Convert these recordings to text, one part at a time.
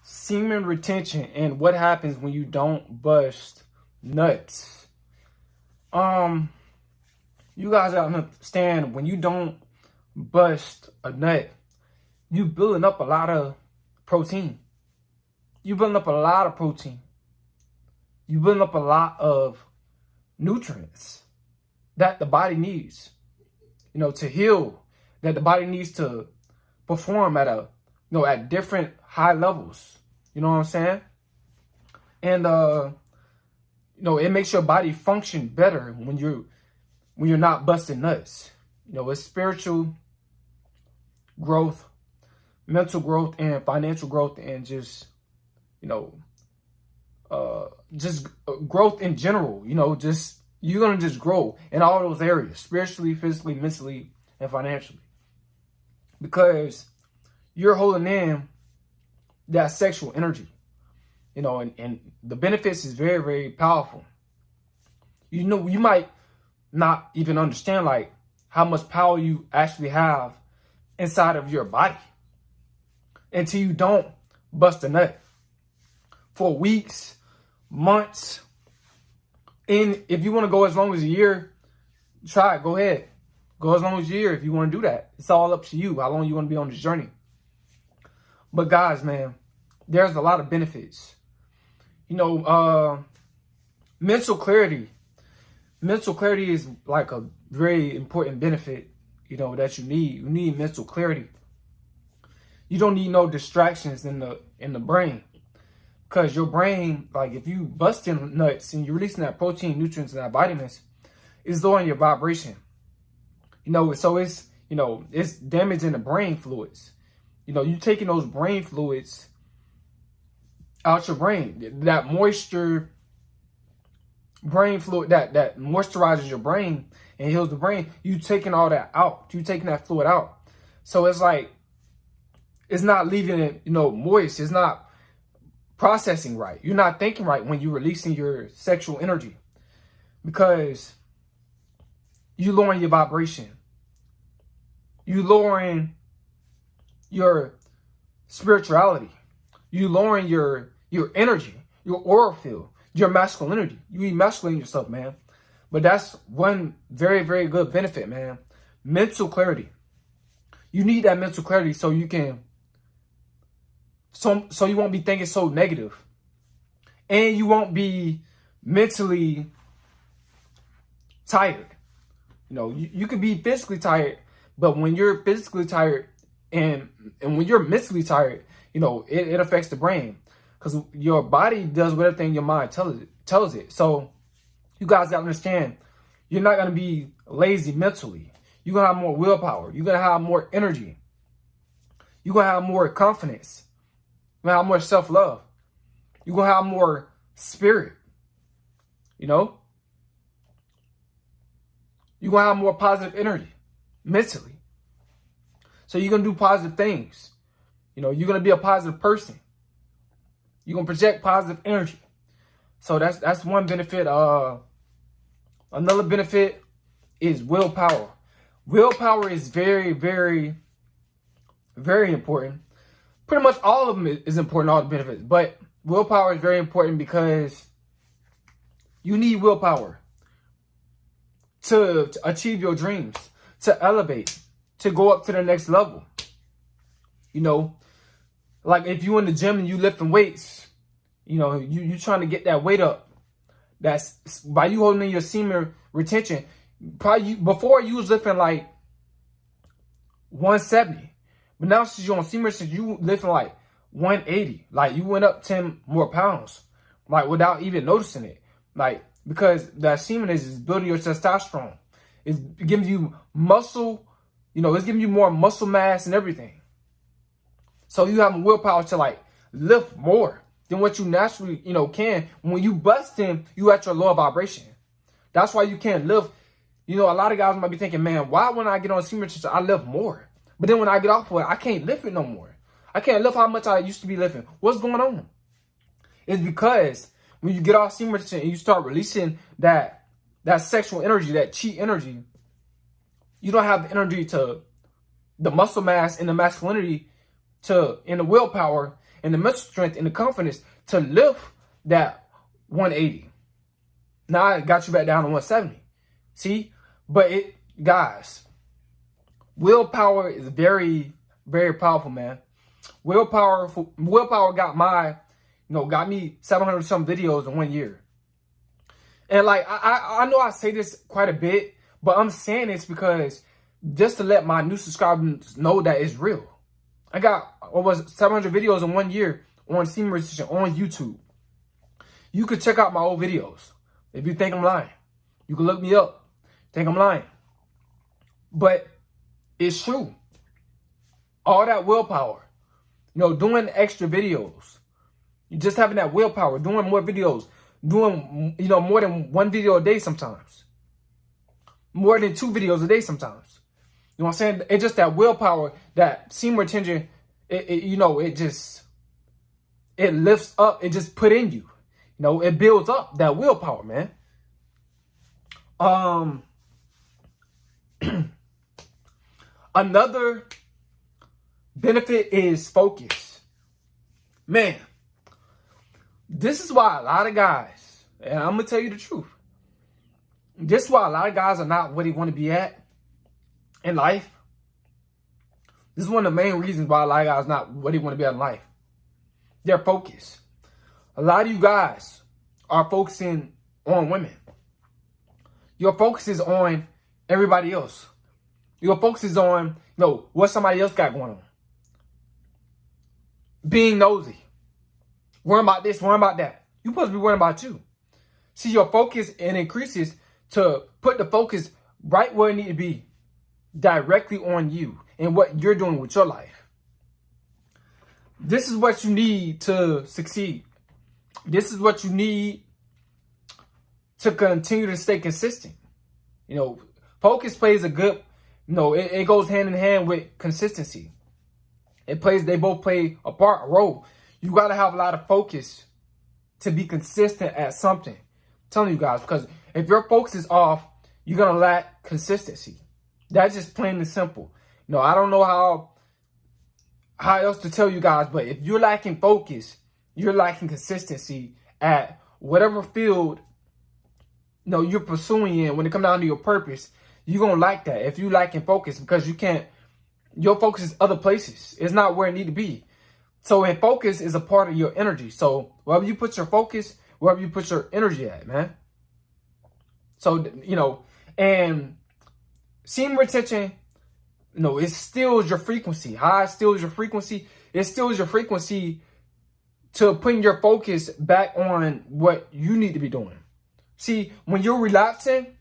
semen retention and what happens when you don't bust nuts. You guys gotta understand, when you don't bust a nut, you building up a lot of protein. You building up a lot of protein. You building up a lot of nutrients that the body needs, to heal, that the body needs to perform at different high levels. You know what I'm saying? And it makes your body function better when you're not busting nuts. It's spiritual growth, mental growth, and financial growth, and just growth in general. You're gonna just grow in all those areas, spiritually, physically, mentally, and financially, because you're holding in that sexual energy, and the benefits is very, very powerful. You might not even understand like how much power you actually have inside of your body until you don't bust a nut for weeks, months. And if you want to go as long as a year, try it. Go ahead. Go as long as a year if you want to do that. It's all up to you how long you want to be on this journey. But guys, man, there's a lot of benefits. Mental clarity. Mental clarity is like a very important benefit, that you need. You need mental clarity. You don't need no distractions in the brain. Because your brain, like if you busting nuts and you're releasing that protein, nutrients, and that vitamins, it's lowering your vibration. So it's damaging the brain fluids. You taking those brain fluids out your brain. That moisture, brain fluid, that moisturizes your brain and heals the brain. You taking all that out. You taking that fluid out. So it's like, it's not leaving it, moist. It's not processing right. You're not thinking right when you're releasing your sexual energy, because you lowering your vibration. You lowering your spirituality. You lowering your energy, your aura field, your masculinity. You emasculating yourself, man. But that's one very, very good benefit, man. Mental clarity. You need that mental clarity so you can so you won't be thinking so negative. And you won't be mentally tired. You could be physically tired, but when you're physically tired and when you're mentally tired, it affects the brain, because your body does whatever thing your mind tells it. So you guys gotta understand, you're not gonna be lazy mentally. You're gonna have more willpower. You're gonna have more energy. You're gonna have more confidence. You're gonna have more self-love. You're gonna have more spirit. You're gonna have more positive energy mentally. So you're gonna do positive things. You're gonna be a positive person. You're gonna project positive energy. So that's one benefit. Another benefit is willpower. Willpower is very, very, very important. Pretty much all of them is important, all the benefits. But willpower is very important because you need willpower to achieve your dreams, to elevate, to go up to the next level. Like if you in the gym and you lifting weights, you trying to get that weight up. That's by you holding in your semen retention. Probably before you was lifting like 170. But now since you're on semen retention, you lifting like 180. Like you went up 10 more pounds. Like without even noticing it. Like, because that semen is building your testosterone. It's giving you muscle, it's giving you more muscle mass and everything. So you have willpower to like lift more than what you naturally, can. When you bust in, you at your lower vibration. That's why you can't lift. A lot of guys might be thinking, man, why when I get on semen retention, I lift more? But then when I get off of it, I can't lift it no more. I can't lift how much I used to be lifting. What's going on? It's because when you get off semen retention and you start releasing that sexual energy, that chi energy, you don't have the energy to, the muscle mass and the masculinity and the willpower and the mental strength and the confidence to lift that 180. Now I got you back down to 170. See? But guys, willpower is very, very powerful, man. Willpower got me 700 some videos in 1 year. And like, I know I say this quite a bit, but I'm saying this because just to let my new subscribers know that it's real. I got over 700 videos in 1 year on Semen Retention on YouTube. You could check out my old videos. If you think I'm lying, you can look me up. Think I'm lying. But it's true. All that willpower, doing extra videos, you just having that willpower, doing more videos, doing, more than 1 video a day sometimes. More than 2 videos a day sometimes. You know what I'm saying? It's just that willpower, that semen retention, it lifts up, it just put in you. It builds up that willpower, man. Another benefit is focus. Man, this is why a lot of guys, and I'm going to tell you the truth, this is why a lot of guys are not where they want to be at in life. This is one of the main reasons why a lot of guys are not where they want to be at in life. Their focus. A lot of you guys are focusing on women. Your focus is on everybody else. Your focus is on, what somebody else got going on. Being nosy. Worrying about this, worrying about that. You're supposed to be worrying about you. See, your focus and increases to put the focus right where it needs to be. Directly on you and what you're doing with your life. This is what you need to succeed. This is what you need to continue to stay consistent. Focus plays a good, it goes hand in hand with consistency. They both play a role. You got to have a lot of focus to be consistent at something. I'm telling you guys, because if your focus is off, you're going to lack consistency. That's just plain and simple. I don't know how else to tell you guys, but if you're lacking focus, you're lacking consistency at whatever field you're pursuing in. When it comes down to your purpose, you're going to lack that if you lacking focus, because your focus is other places. It's not where it need to be. So, and focus is a part of your energy. So wherever you put your focus, wherever you put your energy at, man. So, and semen retention, it steals your frequency. How it steals your frequency? It steals your frequency to putting your focus back on what you need to be doing. See, when you're relapsing,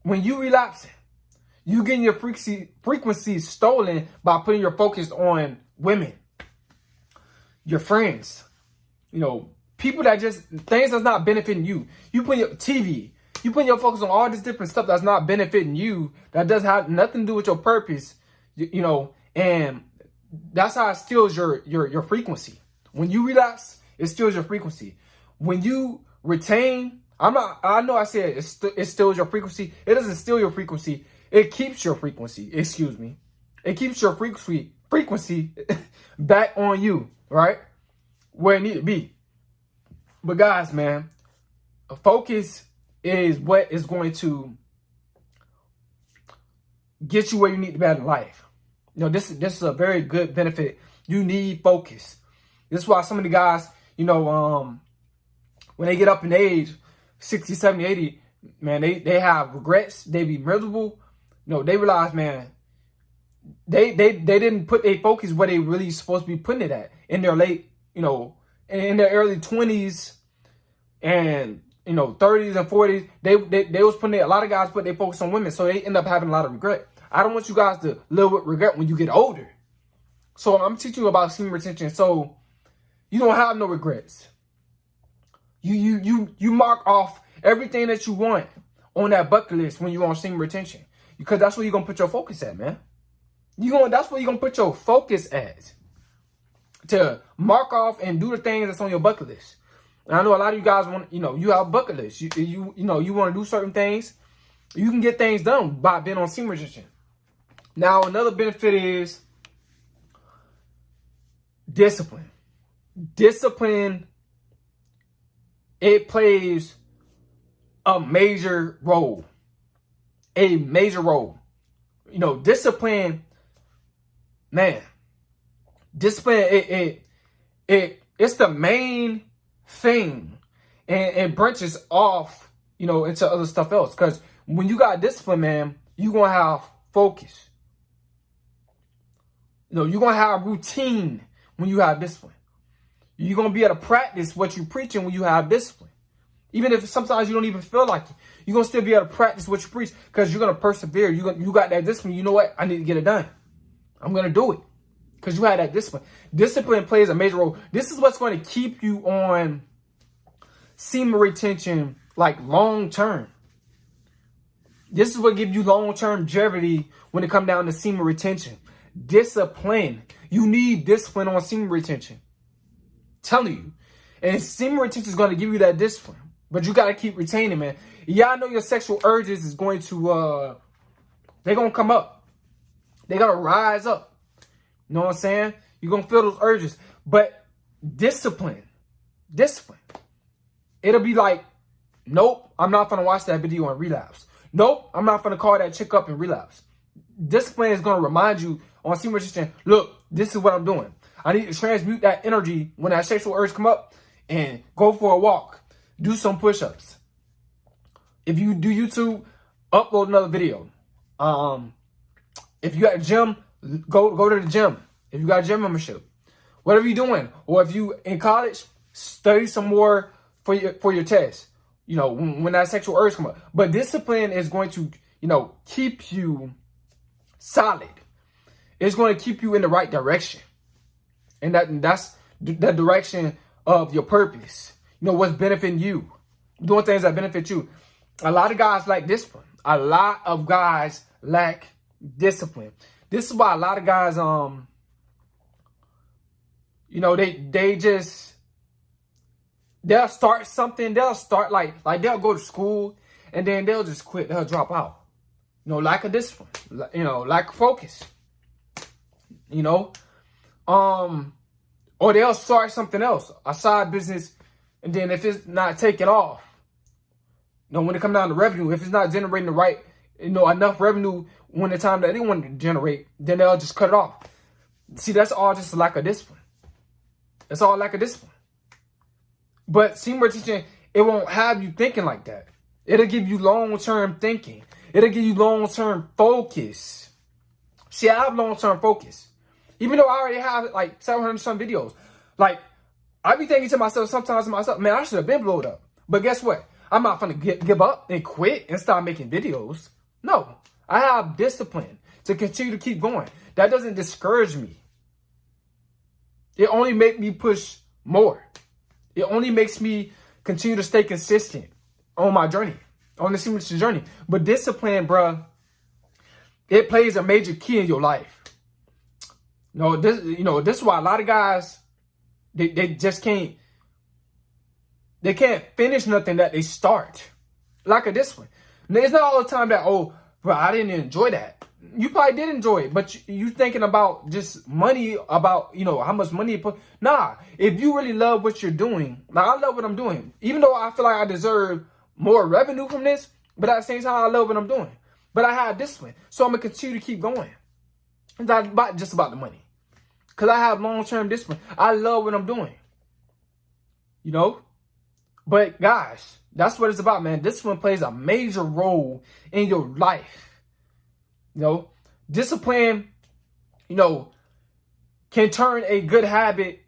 you getting your frequency stolen by putting your focus on women, your friends, people that just, things that's not benefiting you. You put your TV, you putting your focus on all this different stuff that's not benefiting you, that doesn't have nothing to do with your purpose, and that's how it steals your frequency. When you relapse, it steals your frequency. When you retain, I know I said it steals your frequency. It doesn't steal your frequency. It keeps your frequency. Excuse me. It keeps your frequency back on you, right? Where it need to be. But guys, man, focus is what is going to get you where you need to be in life. This is a very good benefit. You need focus. This is why some of the guys, when they get up in age, 60, 70, 80, man, they have regrets. They be miserable. They realize, man, they didn't put their focus where they really supposed to be putting it at in their late, in their early 20s and 30s and 40s. They was putting a lot of guys put their focus on women, so they end up having a lot of regret. I don't want you guys to live with regret when you get older. So I'm teaching you about semen retention, so you don't have no regrets. You mark off everything that you want on that bucket list when you're on semen retention, because that's where you're gonna put your focus at, man. That's where you're gonna put your focus at, to mark off and do the things that's on your bucket list. And I know a lot of you guys want, you have a bucket list. You want to do certain things. You can get things done by being on semen retention. Now, another benefit is discipline. discipline, it plays a major role. A major role. You know, discipline, man. Discipline, it's the main thing. And it branches off, you know, into other stuff else. Because when you got discipline, man, you're going to have focus. You know, you're going to have routine when you have discipline. You're going to be able to practice what you're preaching when you have discipline. Even if sometimes you don't even feel like it, you're going to still be able to practice what you preach because you're going to persevere. You got that discipline. You know what? I need to get it done. I'm going to do it because you had that discipline. Discipline plays a major role. This is what's going to keep you on semen retention like long term. This is what gives you long-term longevity when it comes down to semen retention. Discipline. You need discipline on semen retention. I'm telling you. And semen retention is going to give you that discipline. But you got to keep retaining, man. Yeah, I know your sexual urges is going to, they're going to come up. They're going to rise up. You know what I'm saying? You're going to feel those urges. But discipline. It'll be like, nope, I'm not going to watch that video and relapse. Nope, I'm not going to call that chick up and relapse. Discipline is going to remind you on semen retention, look, this is what I'm doing. I need to transmute that energy when that sexual urge come up and go for a walk. Do some push-ups. If you do YouTube, upload another video. If you got a gym, go to the gym. If you got a gym membership, whatever you're doing, or if you in college, study some more for your test. You know, when that sexual urge come up. But discipline is going to, you know, keep you solid. It's going to keep you in the right direction. And that's the direction of your purpose. You know, what's benefiting you. Doing things that benefit you. A lot of guys lack discipline. A lot of guys lack discipline. This is why a lot of guys, you know, they'll start something. They'll start like they'll go to school and then they'll just quit. They'll drop out. You know, lack of discipline. You know, lack of focus. You know, or they'll start something else, a side business, and then if it's not taking off, you know, when it comes down to revenue, if it's not generating the right, you know, enough revenue when the time that they want to generate, then they'll just cut it off. See, that's all just a lack of discipline. It's all lack of discipline. But semen retention, it won't have you thinking like that. It'll give you long-term thinking. It'll give you long-term focus. See, I have long-term focus. Even though I already have like 700 some videos. Like, I be thinking to myself sometimes, man, I should have been blowed up. But guess what? I'm not going to give up and quit and start making videos. No, I have discipline to continue to keep going. That doesn't discourage me. It only makes me push more. It only makes me continue to stay consistent on my journey, on the semen retention journey. But discipline, bruh, it plays a major key in your life. This is why a lot of guys, they just can't finish nothing that they start. Lack of discipline. Now, it's not all the time that, oh, bro, I didn't enjoy that. You probably did enjoy it, but you thinking about just money, about, you know, how much money you put. Nah, if you really love what you're doing, now I love what I'm doing. Even though I feel like I deserve more revenue from this, but at the same time, I love what I'm doing. But I have discipline, so I'm going to continue to keep going. It's not just about the money. Because I have long-term discipline. I love what I'm doing. You know? But guys, that's what it's about, man. Discipline plays a major role in your life. You know, discipline, you know, can turn a good habit.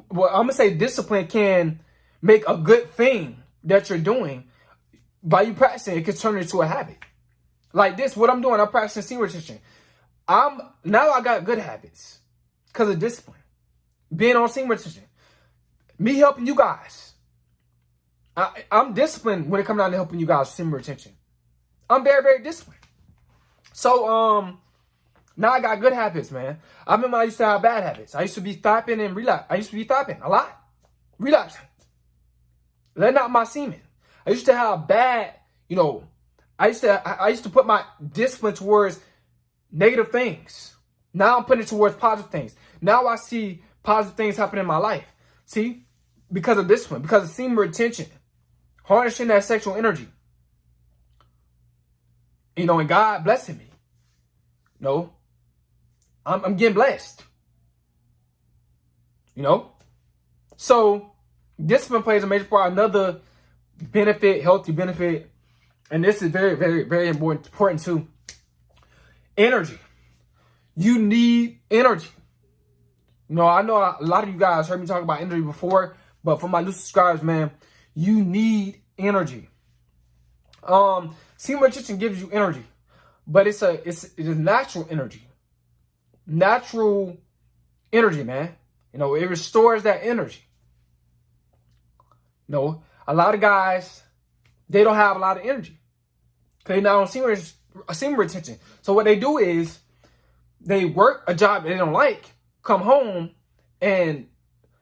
Well, I'm going to say discipline can make a good thing that you're doing. By you practicing, it can turn into a habit. Like this, what I'm doing, I'm practicing semen retention. Now I got good habits because of discipline. Being on semen retention. Me helping you guys. I'm disciplined when it comes down to helping you guys with semen retention. I'm very, very disciplined. So, now I got good habits, man. I remember I used to have bad habits. I used to be fapping and relapse. I used to be fapping a lot. Relapsing. Letting out my semen. I used to have bad, you know, I used to put my discipline towards negative things. Now I'm putting it towards positive things. Now I see positive things happen in my life. See, because of discipline, because of semen retention, harnessing that sexual energy. You know, and God blessing me. You know, I'm getting blessed. You know, so discipline plays a major part. Another benefit, healthy benefit, and this is very, very, very important too. Energy. You need energy. You know, I know a lot of you guys heard me talk about energy before, but for my new subscribers, man, you need energy. Semen retention gives you energy, but it is natural energy. Natural energy, man. You know, it restores that energy. You know, a lot of guys, they don't have a lot of energy. They not on semen retention. So what they do is they work a job they don't like, come home, and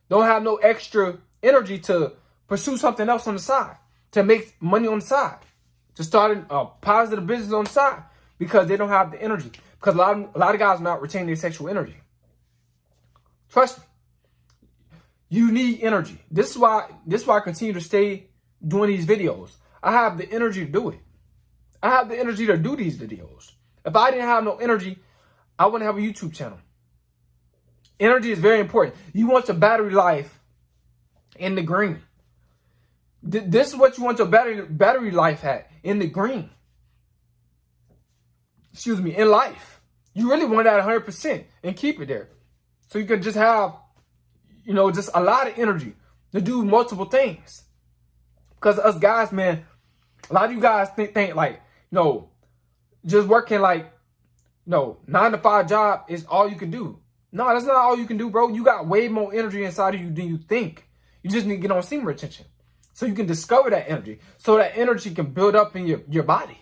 don't have no extra energy to pursue something else on the side, to make money on the side, to start a positive business on the side, because they don't have the energy. Because a lot of guys are not retaining their sexual energy. Trust me. You need energy. This is why I continue to stay doing these videos. I have the energy to do it. I have the energy to do these videos. If I didn't have no energy, I wouldn't have a YouTube channel. Energy is very important. You want your battery life in the green. This is what you want your battery life at, in the green. Excuse me, in life. You really want that 100% and keep it there. So you can just have, you know, just a lot of energy to do multiple things. Because us guys, man, a lot of you guys think like, you know, just working like, you know, 9-to-5 job is all you can do. No, that's not all you can do, bro. You got way more energy inside of you than you think. You just need to get on semen retention, so you can discover that energy, so that energy can build up in your body,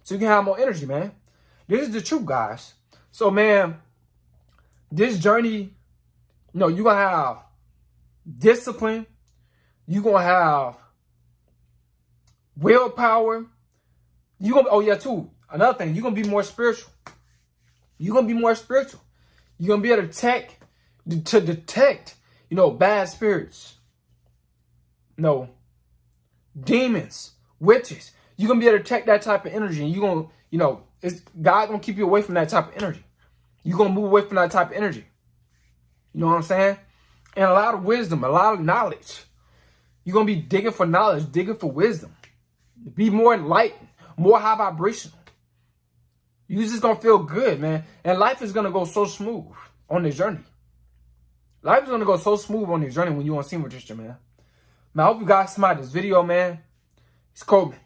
so you can have more energy, man. This is the truth, guys. So, man, this journey, you know, you're going to have discipline. You're going to have willpower. You're going to, oh, yeah, too. Another thing, you're going to be more spiritual. You're going to be more spiritual. You're going to be able to detect, you know, bad spirits. No, demons, witches. You're going to be able to detect that type of energy. And you're going to, you know, God going to keep you away from that type of energy. You're going to move away from that type of energy. You know what I'm saying? And a lot of wisdom, a lot of knowledge. You're going to be digging for knowledge, digging for wisdom. Be more enlightened, more high vibrational. You're just going to feel good, man. And life is going to go so smooth on this journey. Life is going to go so smooth on this journey when you're on semen retention, man. Man, I hope you guys smiled this video, man. It's Coleman.